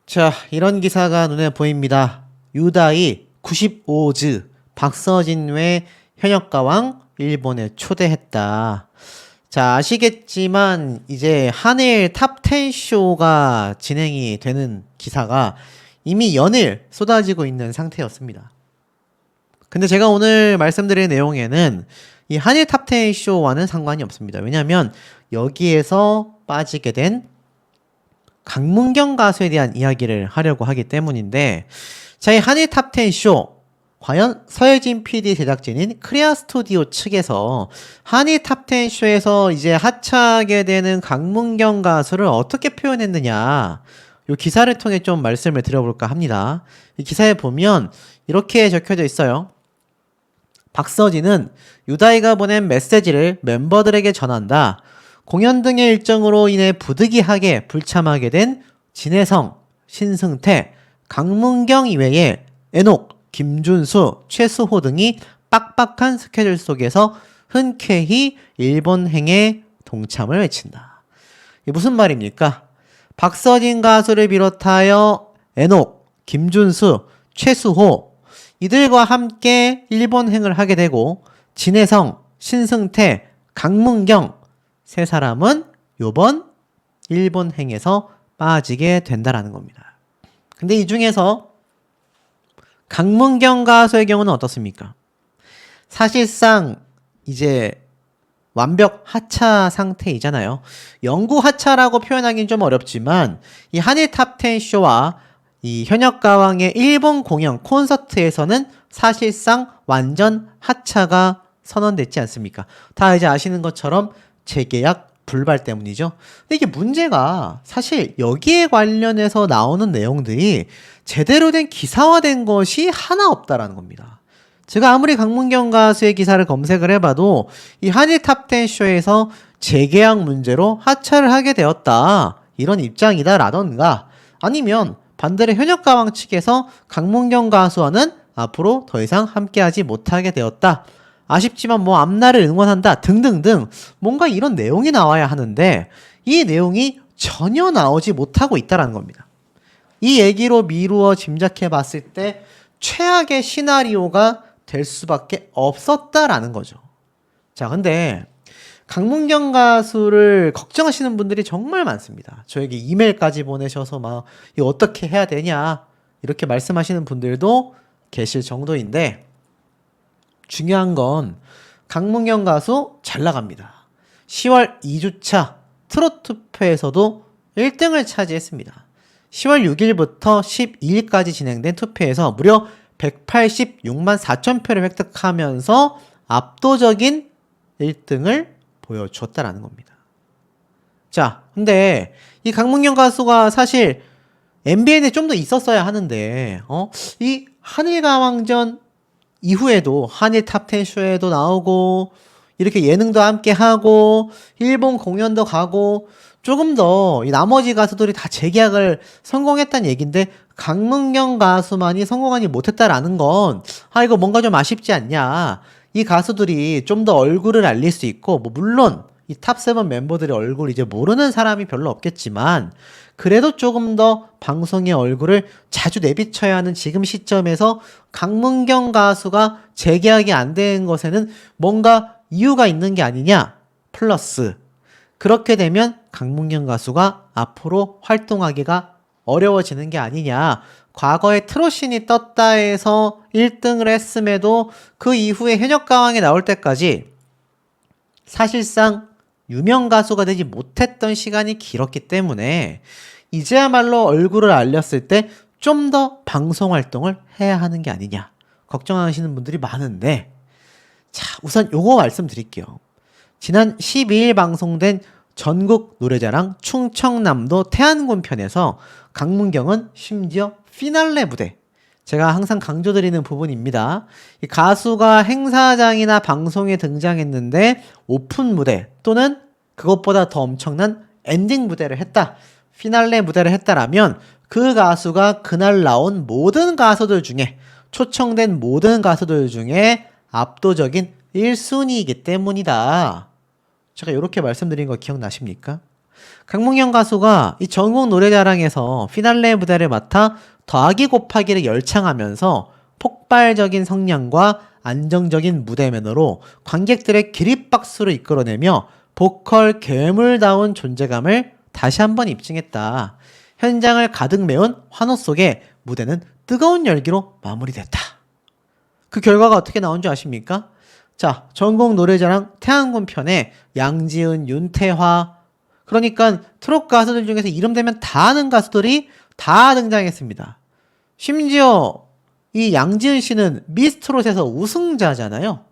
자, 이런 기사가 눈에 보입니다. 유다이 95즈 박서진 외 현역가왕 일본에 초대했다. 자, 아시겠지만 이제 한일 탑10 쇼가 진행이 되는 기사가 이미 연일 쏟아지고 있는 상태였습니다. 근데 제가 오늘 말씀드릴 내용에는 이 한일 탑10 쇼와는 상관이 없습니다. 왜냐하면 여기에서 빠지게 된 강문경 가수에 대한 이야기를 하려고 하기 때문인데, 자, 이 한일 탑10 쇼, 과연 서예진 PD 제작진인 크리아 스튜디오 측에서 한일 탑10 쇼에서 이제 하차하게 되는 강문경 가수를 어떻게 표현했느냐, 이 기사를 통해 좀 말씀을 드려볼까 합니다. 이 기사에 보면 이렇게 적혀져 있어요. 박서진은 유다이가 보낸 메시지를 멤버들에게 전한다. 공연 등의 일정으로 인해 부득이하게 불참하게 된 진혜성, 신승태, 강문경 이외에 에녹, 김준수, 최수호 등이 빡빡한 스케줄 속에서 흔쾌히 일본행에 동참을 외친다. 이게 무슨 말입니까? 박서진 가수를 비롯하여 에녹, 김준수, 최수호 이들과 함께 일본행을 하게 되고, 진혜성, 신승태, 강문경 세 사람은 요번 일본행에서 빠지게 된다라는 겁니다. 근데 이 중에서 강문경 가수의 경우는 어떻습니까? 사실상 이제 완벽 하차 상태이잖아요. 영구 하차라고 표현하기는 좀 어렵지만 이 한일 탑10 쇼와 이 현역가왕의 일본 공연 콘서트에서는 사실상 완전 하차가 선언됐지 않습니까? 다 이제 아시는 것처럼 재계약 불발 때문이죠. 근데 이게 문제가 사실 여기에 관련해서 나오는 내용들이 제대로 된 기사화된 것이 하나 없다라는 겁니다. 제가 아무리 강문경 가수의 기사를 검색을 해봐도 이 한일 탑10 쇼에서 재계약 문제로 하차를 하게 되었다, 이런 입장이다라던가, 아니면 반대로 현역가왕 측에서 강문경 가수와는 앞으로 더 이상 함께하지 못하게 되었다, 아쉽지만 뭐 앞날을 응원한다 등등등 뭔가 이런 내용이 나와야 하는데 이 내용이 전혀 나오지 못하고 있다는 겁니다. 이 얘기로 미루어 짐작해 봤을 때 최악의 시나리오가 될 수밖에 없었다라는 거죠. 자, 근데 강문경 가수를 걱정하시는 분들이 정말 많습니다. 저에게 이메일까지 보내셔서 막 이거 어떻게 해야 되냐 이렇게 말씀하시는 분들도 계실 정도인데, 중요한 건 강문경 가수 잘 나갑니다. 10월 2주차 트로트 투표에서도 1등을 차지했습니다. 10월 6일부터 12일까지 진행된 투표에서 무려 186만 4천 표를 획득하면서 압도적인 1등을 보여줬다라는 겁니다. 자, 근데 이 강문경 가수가 사실 MBN에 좀 더 있었어야 하는데, 이 한일가왕전 이후에도 한일 탑10 쇼에도 나오고 이렇게 예능도 함께 하고 일본 공연도 가고 조금 더 이 나머지 가수들이 다 재계약을 성공했다는 얘긴데 강문경 가수만이 성공하지 못했다라는 건 이거 뭔가 좀 아쉽지 않냐. 이 가수들이 좀 더 얼굴을 알릴 수 있고, 뭐 물론 이 탑7 멤버들의 얼굴 이제 모르는 사람이 별로 없겠지만 그래도 조금 더 방송의 얼굴을 자주 내비쳐야 하는 지금 시점에서 강문경 가수가 재계약이 안 된 것에는 뭔가 이유가 있는 게 아니냐. 플러스 그렇게 되면 강문경 가수가 앞으로 활동하기가 어려워지는 게 아니냐. 과거에 트롯신이 떴다 해서 1등을 했음에도 그 이후에 현역가왕에 나올 때까지 사실상 유명 가수가 되지 못했던 시간이 길었기 때문에 이제야말로 얼굴을 알렸을 때 좀 더 방송 활동을 해야 하는 게 아니냐 걱정하시는 분들이 많은데, 자, 우선 요거 말씀드릴게요. 지난 12일 방송된 전국 노래자랑 충청남도 태안군 편에서 강문경은 심지어 피날레 무대, 제가 항상 강조드리는 부분입니다. 이 가수가 행사장이나 방송에 등장했는데 오픈 무대 또는 그것보다 더 엄청난 엔딩 무대를 했다, 피날레 무대를 했다라면 그 가수가 그날 나온 모든 가수들 중에, 초청된 모든 가수들 중에 압도적인 1순위이기 때문이다. 제가 이렇게 말씀드린 거 기억나십니까? 강문경 가수가 이 전국 노래자랑에서 피날레 무대를 맡아 더하기 곱하기를 열창하면서 폭발적인 성량과 안정적인 무대면으로 관객들의 기립박수를 이끌어내며 보컬 괴물다운 존재감을 다시 한번 입증했다. 현장을 가득 메운 환호 속에 무대는 뜨거운 열기로 마무리됐다. 그 결과가 어떻게 나온 줄 아십니까? 자, 전국 노래자랑 태안군 편에 양지은, 윤태화, 그러니까 트롯 가수들 중에서 이름 되면 다 아는 가수들이 다 등장했습니다. 심지어 이 양지은 씨는 미스트롯에서 우승자잖아요.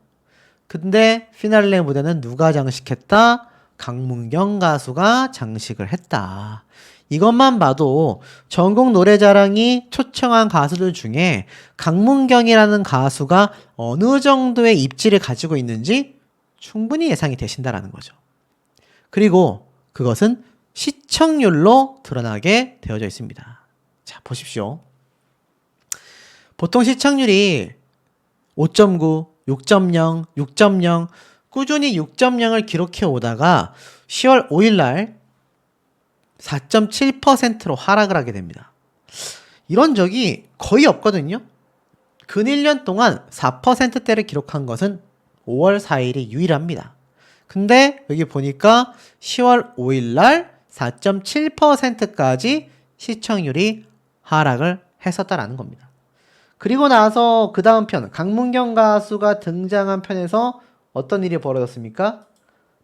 근데 피날레 무대는 누가 장식했다? 강문경 가수가 장식을 했다. 이것만 봐도 전국 노래자랑이 초청한 가수들 중에 강문경이라는 가수가 어느 정도의 입지를 가지고 있는지 충분히 예상이 되신다라는 거죠. 그리고 그것은 시청률로 드러나게 되어져 있습니다. 자, 보십시오. 보통 시청률이 5.9, 6.0, 6.0 꾸준히 6.0을 기록해 오다가 10월 5일 날 4.7%로 하락을 하게 됩니다. 이런 적이 거의 없거든요. 근 1년 동안 4%대를 기록한 것은 5월 4일이 유일합니다. 근데 여기 보니까 10월 5일 날 4.7%까지 시청률이 하락을 했었다라는 겁니다. 그리고 나서 그 다음 편, 강문경 가수가 등장한 편에서 어떤 일이 벌어졌습니까?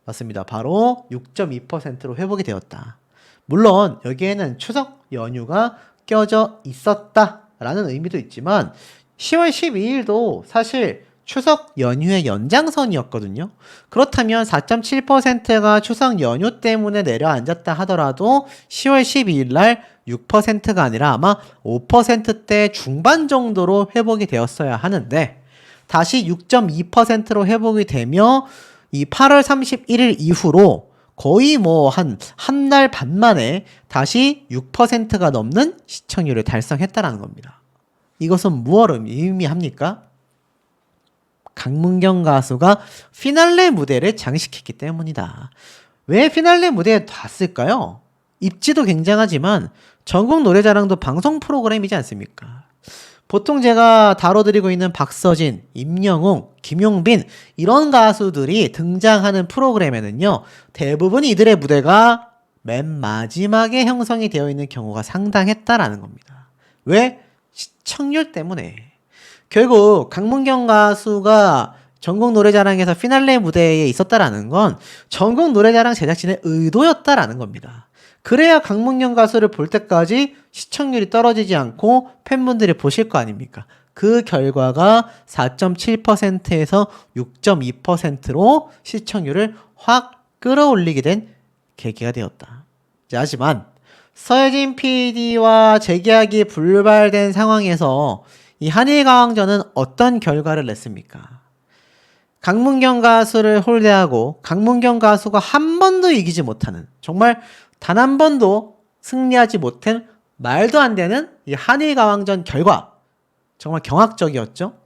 맞습니다. 바로 6.2%로 회복이 되었다. 물론 여기에는 추석 연휴가 껴져 있었다라는 의미도 있지만 10월 12일도 사실 추석 연휴의 연장선이었거든요. 그렇다면 4.7%가 추석 연휴 때문에 내려앉았다 하더라도 10월 12일 날 6%가 아니라 아마 5%대 중반 정도로 회복이 되었어야 하는데 다시 6.2%로 회복이 되며 이 8월 31일 이후로 거의 뭐 한 달 반 만에 다시 6%가 넘는 시청률을 달성했다라는 겁니다. 이것은 무엇을 의미합니까? 강문경 가수가 피날레 무대를 장식했기 때문이다. 왜 피날레 무대에 왔을까요? 입지도 굉장하지만 전국 노래자랑도 방송 프로그램이지 않습니까? 보통 제가 다뤄드리고 있는 박서진, 임영웅, 김용빈 이런 가수들이 등장하는 프로그램에는요. 대부분 이들의 무대가 맨 마지막에 형성이 되어 있는 경우가 상당했다라는 겁니다. 왜? 시청률 때문에. 결국 강문경 가수가 전국 노래자랑에서 피날레 무대에 있었다라는 건 전국 노래자랑 제작진의 의도였다라는 겁니다. 그래야 강문경 가수를 볼 때까지 시청률이 떨어지지 않고 팬분들이 보실 거 아닙니까? 그 결과가 4.7%에서 6.2%로 시청률을 확 끌어올리게 된 계기가 되었다. 자, 하지만 서혜진 PD와 재계약이 불발된 상황에서 이 한일가왕전은 어떤 결과를 냈습니까? 강문경 가수를 홀대하고 강문경 가수가 한 번도 이기지 못하는 정말 단 한 번도 승리하지 못한 말도 안 되는 이 한일가왕전 결과 정말 경악적이었죠.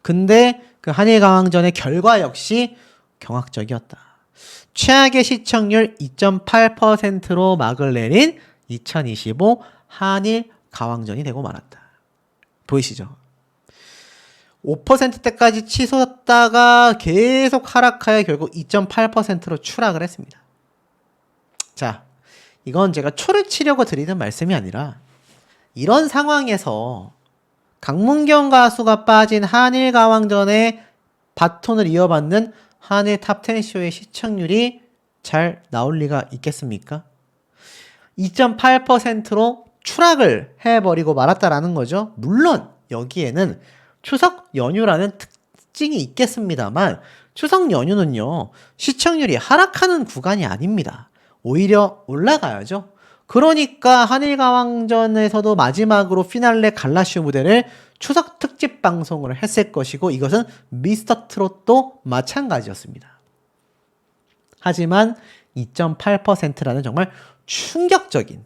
근데 그 한일가왕전의 결과 역시 경악적이었다. 최악의 시청률 2.8%로 막을 내린 2025 한일가왕전이 되고 말았다. 보이시죠? 5%대까지 치솟았다가 계속 하락하여 결국 2.8%로 추락을 했습니다. 자, 이건 제가 초를 치려고 드리는 말씀이 아니라 이런 상황에서 강문경 가수가 빠진 한일가왕전의 바톤을 이어받는 한일 탑10쇼의 시청률이 잘 나올 리가 있겠습니까? 2.8%로 추락을 해버리고 말았다라는 거죠. 물론 여기에는 추석 연휴라는 특징이 있겠습니다만 추석 연휴는요. 시청률이 하락하는 구간이 아닙니다. 오히려 올라가야죠. 그러니까 한일가왕전에서도 마지막으로 피날레 갈라쇼 무대를 추석 특집 방송을 했을 것이고 이것은 미스터 트롯도 마찬가지였습니다. 하지만 2.8%라는 정말 충격적인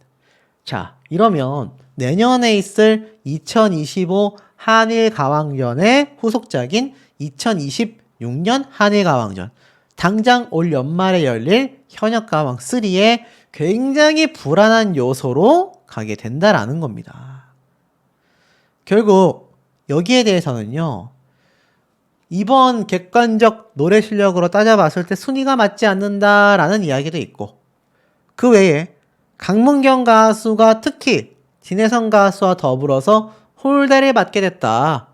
자 이러면 내년에 있을 2025 한일가왕전의 후속작인 2026년 한일가왕전 당장 올 연말에 열릴 현역가왕 3에 굉장히 불안한 요소로 가게 된다라는 겁니다. 결국 여기에 대해서는요, 이번 객관적 노래 실력으로 따져봤을 때 순위가 맞지 않는다라는 이야기도 있고, 그 외에 강문경 가수가 특히 진혜성 가수와 더불어서 홀대를 받게 됐다.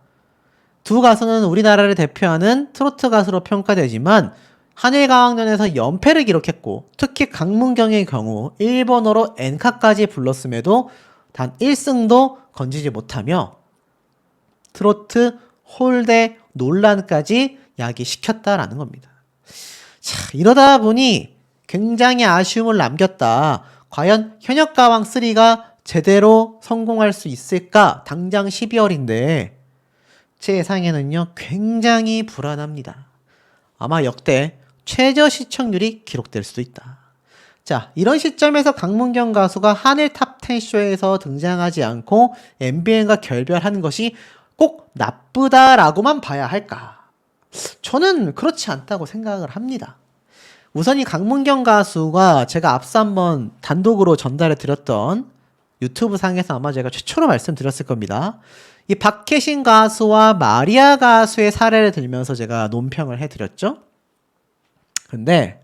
두 가수는 우리나라를 대표하는 트로트 가수로 평가되지만 한일가왕전에서 연패를 기록했고, 특히 강문경의 경우 일본어로 엔카까지 불렀음에도 단 1승도 건지지 못하며 트로트 홀대 논란까지 야기시켰다라는 겁니다. 자, 이러다 보니 굉장히 아쉬움을 남겼다. 과연 현역가왕 3가 제대로 성공할 수 있을까? 당장 12월인데 제 예상에는요, 굉장히 불안합니다. 아마 역대 최저 시청률이 기록될 수도 있다. 자, 이런 시점에서 강문경 가수가 한일 탑10 쇼에서 등장하지 않고 MBN과 결별하는 것이 꼭 나쁘다라고만 봐야 할까? 저는 그렇지 않다고 생각을 합니다. 우선 이 강문경 가수가 제가 앞서 한번 단독으로 전달해 드렸던 유튜브 상에서 아마 제가 최초로 말씀드렸을 겁니다. 이 박혜신 가수와 마리아 가수의 사례를 들면서 제가 논평을 해드렸죠. 근데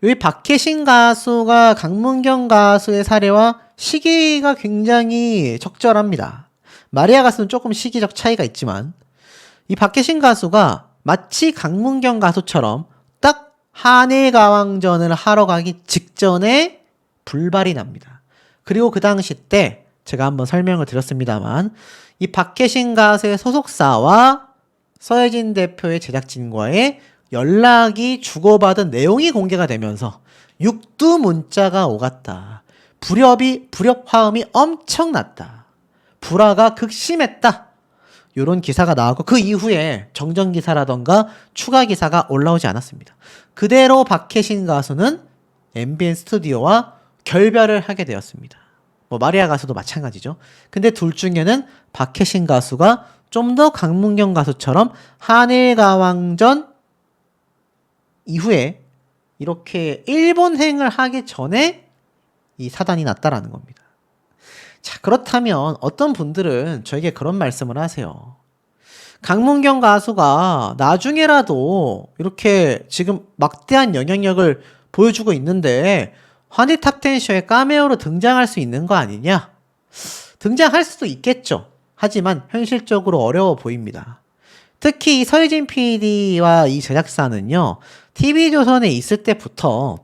이 박혜신 가수가 강문경 가수의 사례와 시기가 굉장히 적절합니다. 마리아 가수는 조금 시기적 차이가 있지만 이 박혜신 가수가 마치 강문경 가수처럼 딱 한일가왕전을 하러 가기 직전에 불발이 납니다. 그리고 그 당시 때 제가 한번 설명을 드렸습니다만 이 박혜신 가수의 소속사와 서혜진 대표의 제작진과의 연락이 주고받은 내용이 공개가 되면서 육두 문자가 오갔다. 불협 화음이 엄청났다. 불화가 극심했다. 이런 기사가 나왔고 그 이후에 정정 기사라던가 추가 기사가 올라오지 않았습니다. 그대로 박혜신 가수는 MBN 스튜디오와 결별을 하게 되었습니다. 뭐 마리아 가수도 마찬가지죠. 근데 둘 중에는 박혜신 가수가 좀 더 강문경 가수처럼 한일가왕전 이후에 이렇게 일본행을 하기 전에 이 사단이 났다라는 겁니다. 자, 그렇다면 어떤 분들은 저에게 그런 말씀을 하세요. 강문경 가수가 나중에라도 이렇게 지금 막대한 영향력을 보여주고 있는데 한일 탑10 쇼에 카메오로 등장할 수 있는 거 아니냐? 등장할 수도 있겠죠. 하지만 현실적으로 어려워 보입니다. 특히 서혜진 PD와 이 제작사는요, TV조선에 있을 때부터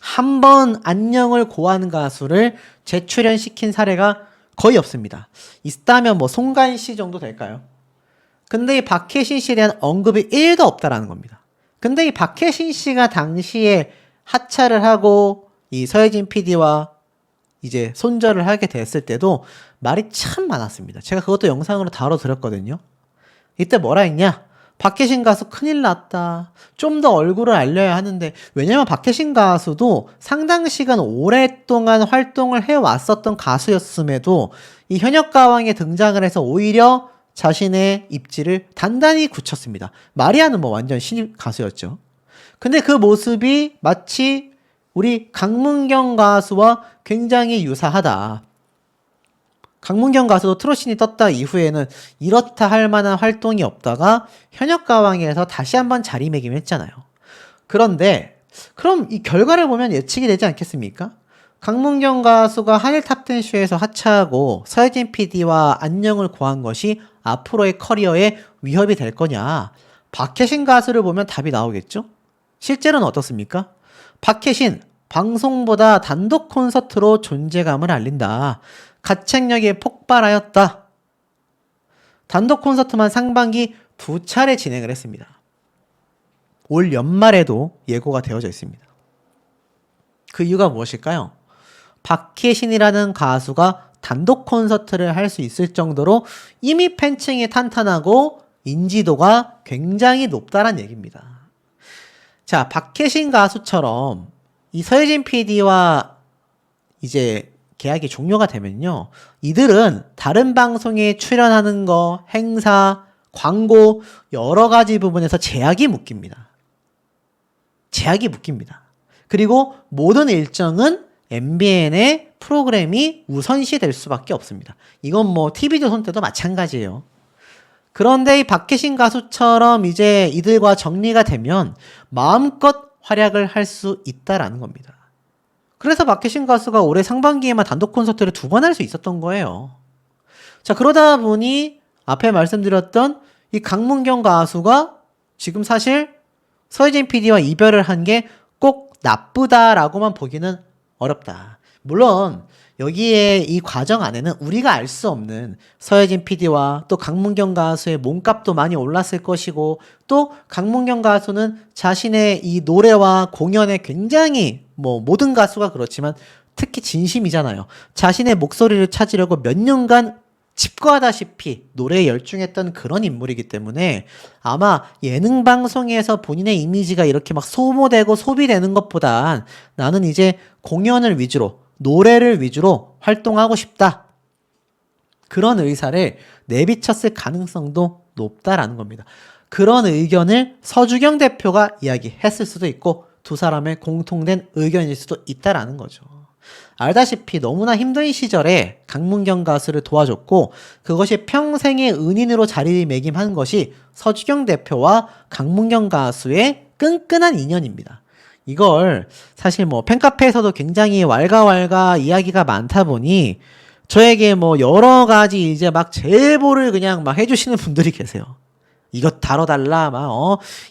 한 번 안녕을 고한 가수를 재출연시킨 사례가 거의 없습니다. 있다면 뭐 송가인 씨 정도 될까요? 근데 이 박혜신 씨에 대한 언급이 1도 없다라는 겁니다. 근데 이 박혜신 씨가 당시에 하차를 하고 이 서혜진 PD와 이제 손절을 하게 됐을 때도 말이 참 많았습니다. 제가 그것도 영상으로 다뤄드렸거든요. 이때 뭐라 했냐? 박혜신 가수 큰일 났다. 좀 더 얼굴을 알려야 하는데, 왜냐면 박혜신 가수도 상당 시간 오랫동안 활동을 해왔었던 가수였음에도 이 현역가왕에 등장을 해서 오히려 자신의 입지를 단단히 굳혔습니다. 마리아는 뭐 완전 신입 가수였죠. 근데 그 모습이 마치 우리 강문경 가수와 굉장히 유사하다. 강문경 가수도 트롯신이 떴다 이후에는 이렇다 할 만한 활동이 없다가 현역가왕에서 다시 한번 자리매김했잖아요. 그런데 그럼 이 결과를 보면 예측이 되지 않겠습니까? 강문경 가수가 한일 탑10 쇼에서 하차하고 서혜진 PD와 안녕을 고한 것이 앞으로의 커리어에 위협이 될 거냐? 박혜신 가수를 보면 답이 나오겠죠? 실제로는 어떻습니까? 박혜신, 방송보다 단독 콘서트로 존재감을 알린다. 가책력이 폭발하였다. 단독 콘서트만 상반기 2차례 진행을 했습니다. 올 연말에도 예고가 되어져 있습니다. 그 이유가 무엇일까요? 박혜신이라는 가수가 단독 콘서트를 할 수 있을 정도로 이미 팬층이 탄탄하고 인지도가 굉장히 높다는 얘기입니다. 자, 박혜신 가수처럼 이 서혜진 PD와 이제 계약이 종료가 되면요, 이들은 다른 방송에 출연하는 거, 행사, 광고 여러 가지 부분에서 제약이 묶입니다. 그리고 모든 일정은 MBN의 프로그램이 우선시 될 수밖에 없습니다. 이건 뭐 TV조선 때도 마찬가지예요. 그런데 이 박혜신 가수처럼 이제 이들과 정리가 되면 마음껏 활약을 할 수 있다라는 겁니다. 그래서 박혜신 가수가 올해 상반기에만 단독 콘서트를 2번 할 수 있었던 거예요. 자, 그러다 보니 앞에 말씀드렸던 이 강문경 가수가 지금 사실 서혜진 PD와 이별을 한 게 꼭 나쁘다라고만 보기는 어렵다. 물론 여기에 이 과정 안에는 우리가 알 수 없는 서혜진 PD와 또 강문경 가수의 몸값도 많이 올랐을 것이고, 또 강문경 가수는 자신의 이 노래와 공연에 굉장히 뭐 모든 가수가 그렇지만 특히 진심이잖아요. 자신의 목소리를 찾으려고 몇 년간 집과다시피 노래에 열중했던 그런 인물이기 때문에 아마 예능 방송에서 본인의 이미지가 이렇게 막 소모되고 소비되는 것보단 나는 이제 공연을 위주로, 노래를 위주로 활동하고 싶다, 그런 의사를 내비쳤을 가능성도 높다라는 겁니다. 그런 의견을 서주경 대표가 이야기했을 수도 있고 두 사람의 공통된 의견일 수도 있다라는 거죠. 알다시피 너무나 힘든 시절에 강문경 가수를 도와줬고 그것이 평생의 은인으로 자리매김한 것이 서주경 대표와 강문경 가수의 끈끈한 인연입니다. 이걸 사실 뭐 팬카페에서도 굉장히 왈가왈가 이야기가 많다 보니 저에게 뭐 여러 가지 이제 막 제보를 그냥 막 해주시는 분들이 계세요. 이거 다뤄달라,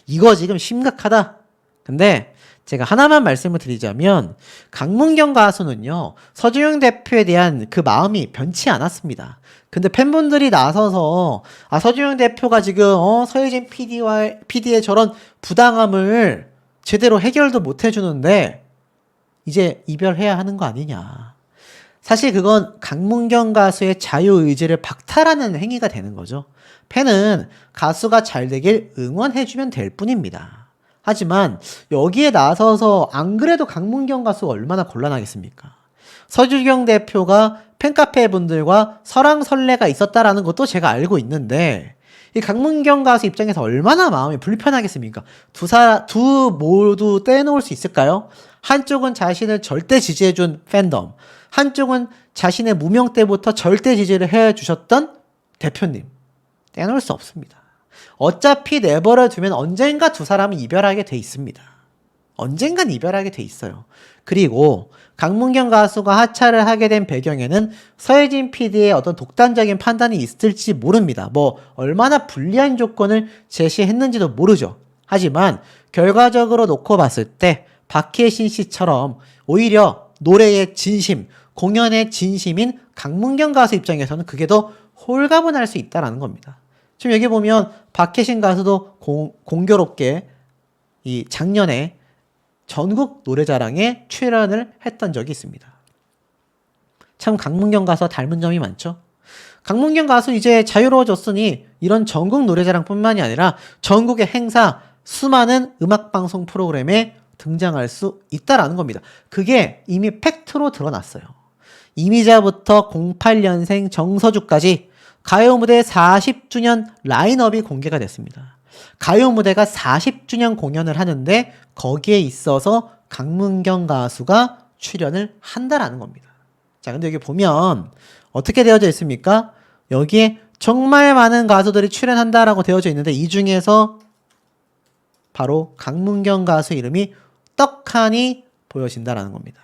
이거 지금 심각하다. 근데 제가 하나만 말씀을 드리자면 강문경 가수는요, 서주경 대표에 대한 그 마음이 변치 않았습니다. 근데 팬분들이 나서서 서주경 대표가 지금 서혜진 PD의 저런 부당함을 제대로 해결도 못 해주는데 이제 이별해야 하는 거 아니냐. 사실 그건 강문경 가수의 자유의지를 박탈하는 행위가 되는 거죠. 팬은 가수가 잘 되길 응원해주면 될 뿐입니다. 하지만 여기에 나서서 안 그래도 강문경 가수가 얼마나 곤란하겠습니까? 서주경 대표가 팬카페 분들과 설왕설래가 있었다라는 것도 제가 알고 있는데 이 강문경 가수 입장에서 얼마나 마음이 불편하겠습니까? 두 모두 떼놓을 수 있을까요? 한쪽은 자신을 절대 지지해준 팬덤, 한쪽은 자신의 무명 때부터 절대 지지를 해주셨던 대표님. 떼놓을 수 없습니다. 어차피 내버려 두면 언젠가 두 사람은 이별하게 돼 있습니다. 언젠간 이별하게 돼 있어요. 그리고 강문경 가수가 하차를 하게 된 배경에는 서혜진 PD의 어떤 독단적인 판단이 있을지 모릅니다. 뭐 얼마나 불리한 조건을 제시했는지도 모르죠. 하지만 결과적으로 놓고 봤을 때 박혜신 씨처럼 오히려 노래의 진심, 공연의 진심인 강문경 가수 입장에서는 그게 더 홀가분할 수 있다는 겁니다. 지금 여기 보면 박혜신 가수도 공교롭게 이 작년에 전국 노래자랑에 출연을 했던 적이 있습니다. 참 강문경 가수와 닮은 점이 많죠. 강문경 가수 이제 자유로워졌으니 이런 전국 노래자랑뿐만이 아니라 전국의 행사, 수많은 음악방송 프로그램에 등장할 수 있다라는 겁니다. 그게 이미 팩트로 드러났어요. 이미자부터 08년생 정서주까지 가요 무대 40주년 라인업이 공개가 됐습니다. 가요 무대가 40주년 공연을 하는데 거기에 있어서 강문경 가수가 출연을 한다라는 겁니다. 자, 근데 여기 보면 어떻게 되어져 있습니까? 여기에 정말 많은 가수들이 출연한다라고 되어져 있는데 이 중에서 바로 강문경 가수 이름이 떡하니 보여진다라는 겁니다.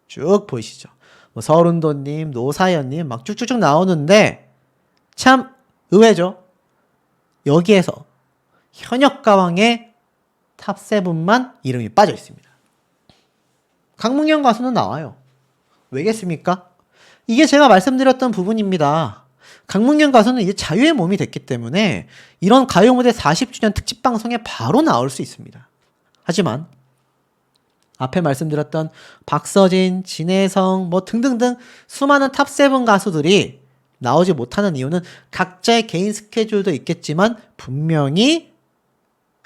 쭉 보이시죠? 뭐 서른도님, 노사연님 막 쭉쭉쭉 나오는데 참 의외죠. 여기에서 현역가왕의 탑7만 이름이 빠져 있습니다. 강문경 가수는 나와요. 왜겠습니까? 이게 제가 말씀드렸던 부분입니다. 강문경 가수는 이제 자유의 몸이 됐기 때문에 이런 가요무대 40주년 특집 방송에 바로 나올 수 있습니다. 하지만 앞에 말씀드렸던 박서진, 진혜성 뭐 등등등 수많은 탑7 가수들이 나오지 못하는 이유는 각자의 개인 스케줄도 있겠지만 분명히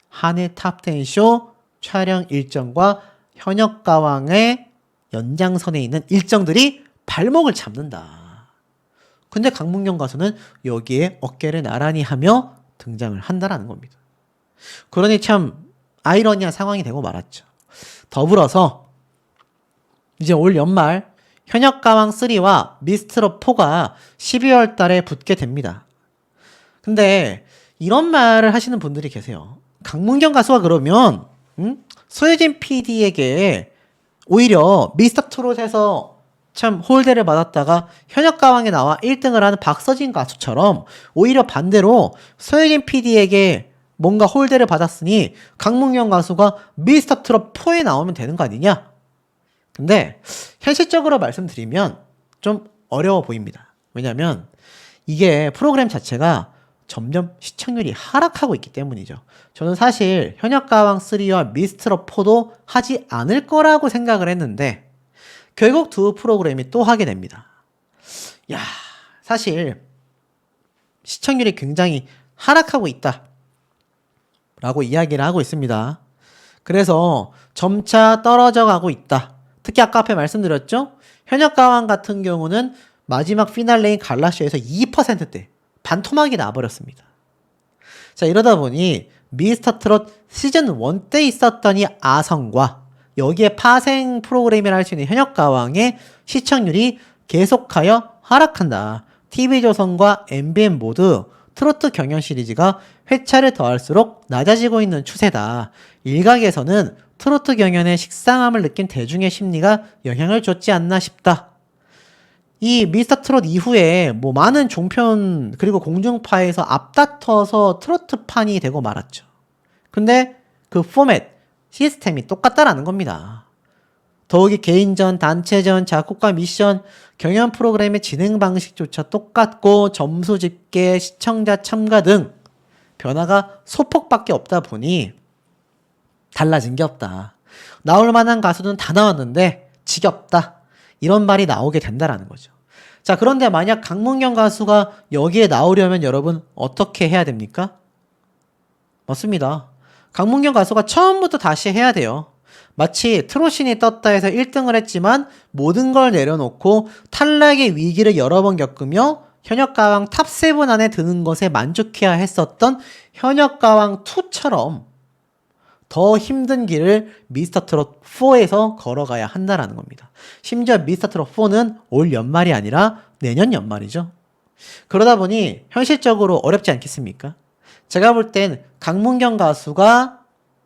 한해 탑10쇼 촬영 일정과 현역가왕의 연장선에 있는 일정들이 발목을 잡는다. 근데 강문경 가수는 여기에 어깨를 나란히 하며 등장을 한다라는 겁니다. 그러니 참 아이러니한 상황이 되고 말았죠. 더불어서 이제 올 연말 현역가왕3와 미스트롯4가 12월 달에 붙게 됩니다. 근데 이런 말을 하시는 분들이 계세요. 강문경 가수가 그러면 소혜진 PD에게 오히려 미스터트롯에서 참 홀대를 받았다가 현역가왕에 나와 1등을 하는 박서진 가수처럼 오히려 반대로 소혜진 PD에게 뭔가 홀대를 받았으니 강문경 가수가 미스터트롯4에 나오면 되는 거 아니냐? 근데 현실적으로 말씀드리면 좀 어려워 보입니다. 왜냐면 이게 프로그램 자체가 점점 시청률이 하락하고 있기 때문이죠. 저는 사실 현역가왕3와 미스트롯4도 하지 않을 거라고 생각을 했는데 결국 두 프로그램이 또 하게 됩니다. 야, 사실 시청률이 굉장히 하락하고 있다 라고 이야기를 하고 있습니다. 그래서 점차 떨어져 가고 있다. 특히 아까 앞에 말씀드렸죠? 현역가왕 같은 경우는 마지막 피날레인 갈라쇼에서 2%대 반토막이 나버렸습니다. 자, 이러다 보니 미스터트롯 시즌 1 때 있었던 이 아성과 여기에 파생 프로그램이라 할 수 있는 현역가왕의 시청률이 계속하여 하락한다. TV조선과 MBN 모두 트로트 경연 시리즈가 회차를 더할수록 낮아지고 있는 추세다. 일각에서는 트로트 경연의 식상함을 느낀 대중의 심리가 영향을 줬지 않나 싶다. 이 미스터트롯 이후에 뭐 많은 종편 그리고 공중파에서 앞다퉈서 트로트판이 되고 말았죠. 근데 그 포맷, 시스템이 똑같다라는 겁니다. 더욱이 개인전, 단체전, 작곡가 미션, 경연 프로그램의 진행 방식조차 똑같고 점수 집계, 시청자 참가 등 변화가 소폭밖에 없다 보니 달라진 게 없다. 나올 만한 가수는 다 나왔는데 지겹다. 이런 말이 나오게 된다라는 거죠. 자, 그런데 만약 강문경 가수가 여기에 나오려면 여러분 어떻게 해야 됩니까? 맞습니다. 강문경 가수가 처음부터 다시 해야 돼요. 마치 트로신이 떴다 해서 1등을 했지만 모든 걸 내려놓고 탈락의 위기를 여러 번 겪으며 현역가왕 탑7 안에 드는 것에 만족해야 했었던 현역가왕2처럼 더 힘든 길을 미스터트롯4에서 걸어가야 한다라는 겁니다. 심지어 미스터트롯4는 올 연말이 아니라 내년 연말이죠. 그러다 보니 현실적으로 어렵지 않겠습니까? 제가 볼 땐 강문경 가수가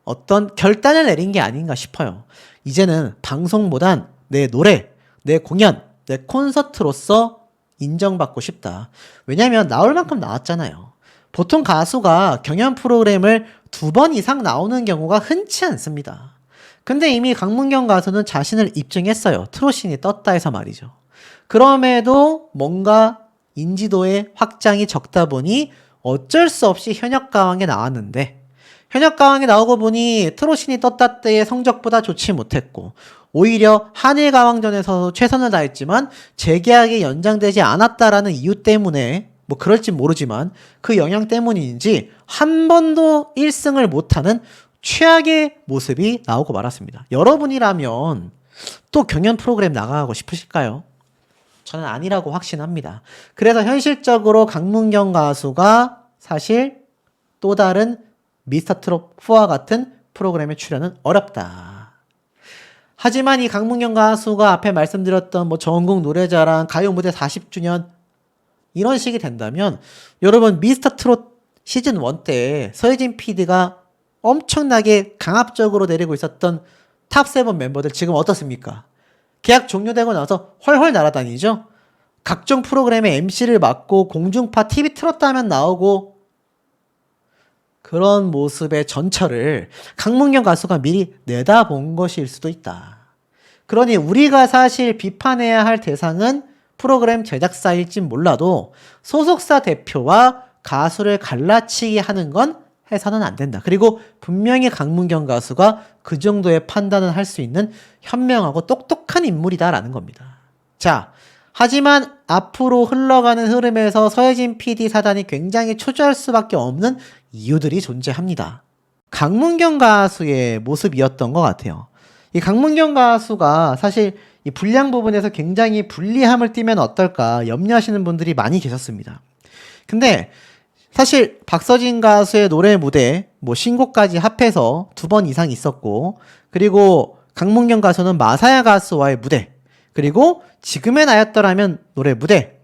어떤 결단을 내린 게 아닌가 싶어요. 이제는 방송보단 내 노래, 내 공연, 내 콘서트로서 인정받고 싶다. 왜냐면 나올 만큼 나왔잖아요. 보통 가수가 경연 프로그램을 2번 이상 나오는 경우가 흔치 않습니다. 근데 이미 강문경 가수는 자신을 입증했어요. 트로신이 떴다 해서 말이죠. 그럼에도 뭔가 인지도의 확장이 적다 보니 어쩔 수 없이 현역가왕에 나왔는데 현역가왕에 나오고 보니 트로신이 떴다 때의 성적보다 좋지 못했고 오히려 한일가왕전에서 최선을 다했지만 재계약이 연장되지 않았다라는 이유 때문에 뭐 그럴진 모르지만 그 영향 때문인지 한 번도 1승을 못하는 최악의 모습이 나오고 말았습니다. 여러분이라면 또 경연 프로그램 나가고 싶으실까요? 저는 아니라고 확신합니다. 그래서 현실적으로 강문경 가수가 사실 또 다른 미스터트롯4와 같은 프로그램에 출연은 어렵다. 하지만 이 강문경 가수가 앞에 말씀드렸던 뭐 전국 노래자랑 가요 무대 40주년 이런 식이 된다면 여러분 미스터트롯 시즌 1 때 서혜진 PD가 엄청나게 강압적으로 내리고 있었던 탑7 멤버들 지금 어떻습니까? 계약 종료되고 나서 훨훨 날아다니죠? 각종 프로그램의 MC를 맡고 공중파 TV 틀었다 하면 나오고 그런 모습의 전철을 강문경 가수가 미리 내다본 것일 수도 있다. 그러니 우리가 사실 비판해야 할 대상은 프로그램 제작사일진 몰라도 소속사 대표와 가수를 갈라치기 하는 건 해서는 안 된다. 그리고 분명히 강문경 가수가 그 정도의 판단을 할 수 있는 현명하고 똑똑한 인물이다라는 겁니다. 자, 하지만 앞으로 흘러가는 흐름에서 서혜진 PD 사단이 굉장히 초조할 수밖에 없는 이유들이 존재합니다. 강문경 가수의 모습이었던 것 같아요. 이 강문경 가수가 사실 이 분량 부분에서 굉장히 불리함을 띠면 어떨까 염려하시는 분들이 많이 계셨습니다. 근데 사실 박서진 가수의 노래 무대 뭐 신곡까지 합해서 2번 이상 있었고 그리고 강문경 가수는 마사야 가수와의 무대, 그리고 지금의 나였더라면 노래 무대,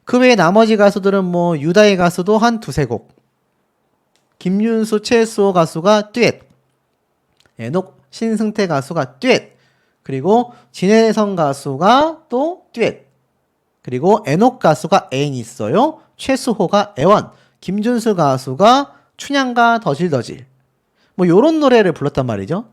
그 외에 나머지 가수들은 뭐 유다의 가수도 한 두세 곡, 김윤수, 최수호 가수가 듀엣, 에녹, 신승태 가수가 듀엣, 그리고 진혜성 가수가 또 듀엣, 그리고 에녹 가수가 애인 있어요, 최수호가 애원, 김준수 가수가 춘향가 더질더질, 뭐 요런 노래를 불렀단 말이죠.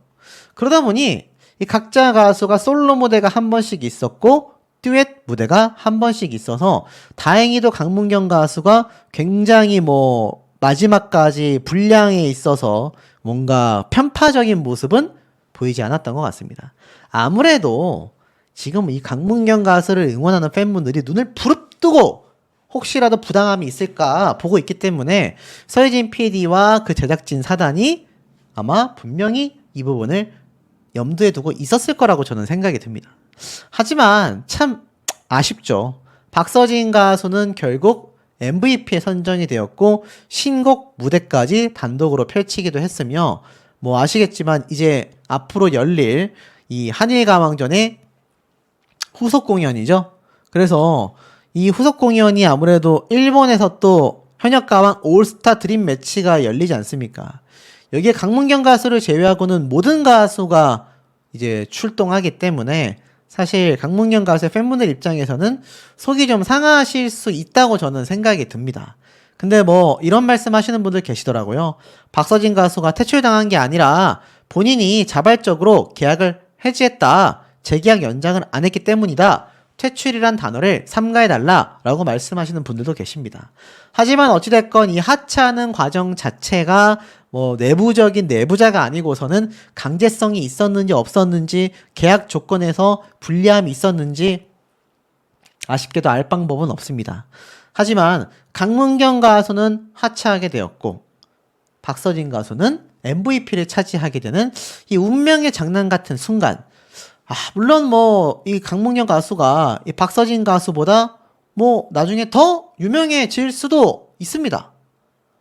그러다 보니 이 각자 가수가 솔로 무대가 한 번씩 있었고 듀엣 무대가 한 번씩 있어서 다행히도 강문경 가수가 굉장히 뭐 마지막까지 분량에 있어서 뭔가 편파적인 모습은 보이지 않았던 것 같습니다. 아무래도 지금 이 강문경 가수를 응원하는 팬분들이 눈을 부릅뜨고 혹시라도 부당함이 있을까 보고 있기 때문에 서혜진 PD와 그 제작진 사단이 아마 분명히 이 부분을 염두에 두고 있었을 거라고 저는 생각이 듭니다. 하지만 참 아쉽죠. 박서진 가수는 결국 MVP에 선정이 되었고 신곡 무대까지 단독으로 펼치기도 했으며 뭐 아시겠지만 이제 앞으로 열릴 이 한일가왕전의 후속 공연이죠. 그래서 이 후속 공연이 아무래도 일본에서 또 현역가왕 올스타 드림 매치가 열리지 않습니까? 여기에 강문경 가수를 제외하고는 모든 가수가 이제 출동하기 때문에 사실 강문경 가수의 팬분들 입장에서는 속이 좀 상하실 수 있다고 저는 생각이 듭니다. 근데 뭐 이런 말씀 하시는 분들 계시더라고요. 박서진 가수가 퇴출당한 게 아니라 본인이 자발적으로 계약을 해지했다. 재계약 연장을 안 했기 때문이다. 퇴출이란 단어를 삼가해달라 라고 말씀하시는 분들도 계십니다. 하지만 어찌됐건 이 하차하는 과정 자체가 뭐 내부적인 내부자가 아니고서는 강제성이 있었는지 없었는지 계약 조건에서 불리함이 있었는지 아쉽게도 알 방법은 없습니다. 하지만 강문경 가수는 하차하게 되었고 박서진 가수는 MVP를 차지하게 되는 이 운명의 장난 같은 순간, 물론 뭐 이 강문경 가수가 이 박서진 가수보다 뭐 나중에 더 유명해질 수도 있습니다.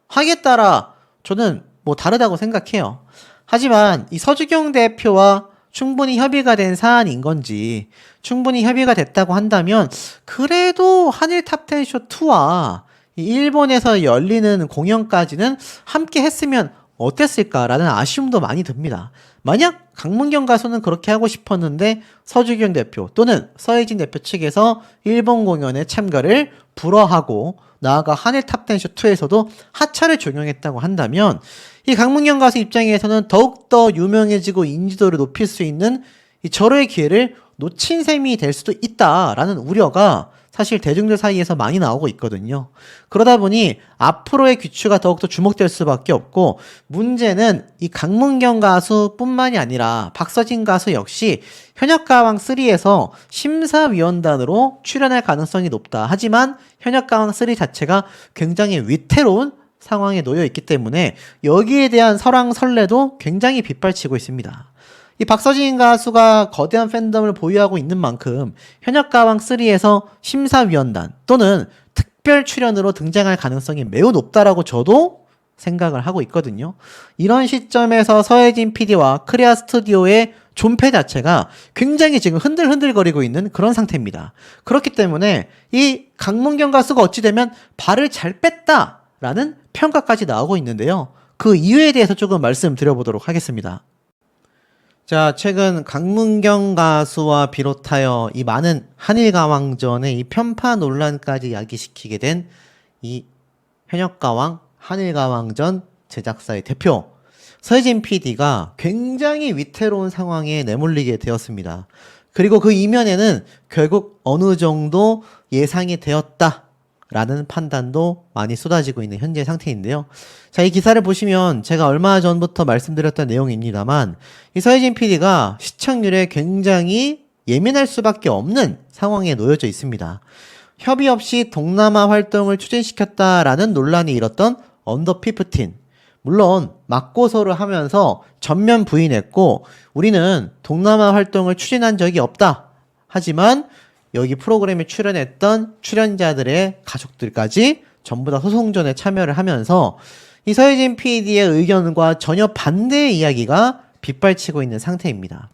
하기에 따라 저는 뭐 다르다고 생각해요. 하지만 이 서주경 대표와 충분히 협의가 된 사안인 건지, 충분히 협의가 됐다고 한다면 그래도 한일 탑10 쇼 2와 일본에서 열리는 공연까지는 함께 했으면 어땠을까라는 아쉬움도 많이 듭니다. 만약 강문경 가수는 그렇게 하고 싶었는데 서주경 대표 또는 서혜진 대표 측에서 일본 공연에 참가를 불허하고 나아가 한일 탑10 쇼 2에서도 하차를 종용했다고 한다면 이 강문경 가수 입장에서는 더욱더 유명해지고 인지도를 높일 수 있는 이 절호의 기회를 놓친 셈이 될 수도 있다라는 우려가 사실 대중들 사이에서 많이 나오고 있거든요. 그러다 보니 앞으로의 귀추가 더욱더 주목될 수밖에 없고, 문제는 이 강문경 가수뿐만이 아니라 박서진 가수 역시 현역가왕 3에서 심사위원단으로 출연할 가능성이 높다. 하지만 현역가왕 3 자체가 굉장히 위태로운 상황에 놓여 있기 때문에 여기에 대한 설왕설래도 굉장히 빗발치고 있습니다. 이 박서진 가수가 거대한 팬덤을 보유하고 있는 만큼 현역가왕 3에서 심사위원단 또는 특별 출연으로 등장할 가능성이 매우 높다라고 저도 생각을 하고 있거든요. 이런 시점에서 서혜진 PD와 크레아 스튜디오의 존폐 자체가 굉장히 지금 흔들흔들거리고 있는 그런 상태입니다. 그렇기 때문에 이 강문경 가수가 어찌 되면 발을 잘 뺐다라는 평가까지 나오고 있는데요. 그 이유에 대해서 조금 말씀드려보도록 하겠습니다. 자, 최근 강문경 가수와 비롯하여 이 많은 한일가왕전의 이 편파 논란까지 야기시키게 된 이 현역가왕 한일가왕전 제작사의 대표 서혜진 PD가 굉장히 위태로운 상황에 내몰리게 되었습니다. 그리고 그 이면에는 결국 어느 정도 예상이 되었다 라는 판단도 많이 쏟아지고 있는 현재 상태인데요. 자, 이 기사를 보시면 제가 얼마 전부터 말씀드렸던 내용입니다만 이 서혜진 PD가 시청률에 굉장히 예민할 수밖에 없는 상황에 놓여져 있습니다. 협의 없이 동남아 활동을 추진시켰다라는 논란이 일었던 언더 15. 물론 맞고소를 하면서 전면 부인했고 우리는 동남아 활동을 추진한 적이 없다. 하지만 여기 프로그램에 출연했던 출연자들의 가족들까지 전부 다 소송전에 참여를 하면서 이 서혜진 PD의 의견과 전혀 반대의 이야기가 빗발치고 있는 상태입니다.